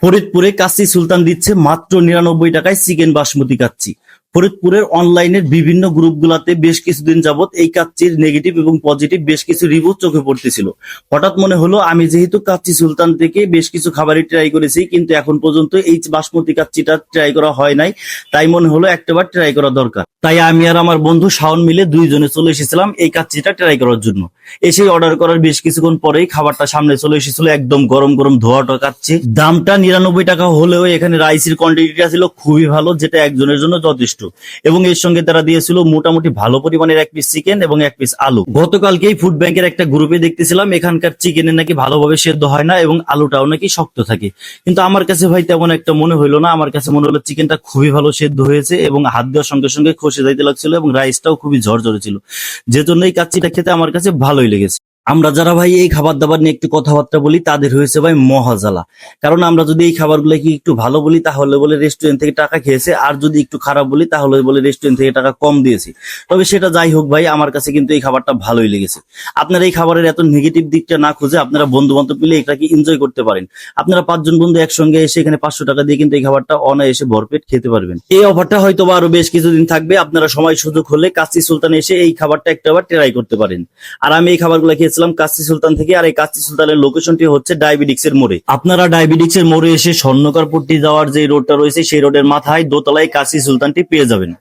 ফরিদপুরে কাচ্চি সুলতান দিচ্ছে মাত্র ৯৯ টাকায় চিকেন বাসমতি কাচ্চি। ফরিদপুরের অনলাইনের বিভিন্ন গ্রুপগুলাতে বেশ কিছুদিন যাবত এই কাচ্চির নেগেটিভ এবং পজিটিভ বেশ কিছু রিভিউ চোখে পড়তেছিল। হঠাৎ মনে হলো, আমি যেহেতু কাচ্চি সুলতান থেকে বেশ কিছু খাবারই ট্রাই করেছি, কিন্তু এখন পর্যন্ত এই বাসমতি কাচ্চিটা ট্রাই করা হয় নাই, তাই মনে হলো একটাবার ট্রাই করা দরকার। তাই আমি আর আমার বন্ধু শাওন মিলে দুইজনে চলে এসেছিলাম এই কাচ্চিটা ট্রাই করার জন্য। এসে অর্ডার করার বেশ কিছুক্ষণ পরেই খাবারটা সামনে চলে এসেছিল, একদম গরম গরম ধোয়াটা কাচ্চি। দামটা ৯৯ টাকা হলেও এখানে রাইসের কোয়ান্টিটিটা ছিল খুবই ভালো, যেটা একজনের জন্য যথেষ্ট। এবং এর সঙ্গে তারা দিয়েছিল মোটামুটি ভালো পরিমাণের এক পিস চিকেন এবং এক পিস আলু। গতকালকেই ফুড ব্যাংকের একটা গ্রুপে দেখতেছিলাম এখানকার চিকেনের নাকি ভালোভাবে সেদ্ধ হয় না এবং আলুটাও নাকি শক্ত থাকে, কিন্তু আমার কাছে ভাই তেমন একটা মনে হইলো না। আমার কাছে মনে হলো চিকেনটা খুবই ভালো সেদ্ধ হয়েছে এবং হাত দেওয়ার সঙ্গে সঙ্গে খসে যাইতে লাগছিল এবং রাইসটাও খুবই ঝরঝরে ছিল, যে জন্য এই কাচ্চিটা খেতে আমার কাছে ভালোই লেগেছে। আমরা যারা ভাই এই খাবার দাবার নিয়ে একটু কথাবার্তা বলি, তাদের হয়েছে ভাই মহাজালা। কারণ আমরা যদি এই খাবারগুলোকে একটু ভালো বলি তাহলে বলে রেস্টুরেন্ট থেকে টাকা খেয়েছে, আর যদি একটু খারাপ বলি তাহলে বলে রেস্টুরেন্ট থেকে টাকা কম দিয়েছি। তবে সেটা যাই হোক ভাই, আমার কাছে কিন্তু এই খাবারটা ভালোই লেগেছে। আপনারা এই খাবারের এত নেগেটিভ দিকটা না খুঁজে আপনারা বন্ধু বান্ধব মিলে এটাকে এনজয় করতে পারেন। আপনারা ৫ জন বন্ধু একসঙ্গে এসে এখানে ৫০০ টাকা দিয়ে কিন্তু এই খাবারটা অনায়াসে ভরপেট খেতে পারবেন। এই অফারটা হয়তো আরো বেশ কিছুদিন থাকবে। আপনারা সময় সুযোগ হলে কাচ্চি সুলতান এসে এই খাবারটা একটাবার ট্রাই করতে পারেন। আর আমি এই খাবারগুলো খেয়েছিলাম কাচ্চি সুলতান থেকে। আর এই কাচ্চি সুলতানের লোকেশনটি হচ্ছে ডায়াবেটিক্স এর মোড়ে। আপনারা ডায়াবেটিক্স এর মোড়ে এসে স্বর্ণকারপট্টি যাওয়ার যে রোডটা রয়েছে সেই রোডের মাথায় দোতলায় কাচ্চি সুলতানটি পেয়ে যাবেন।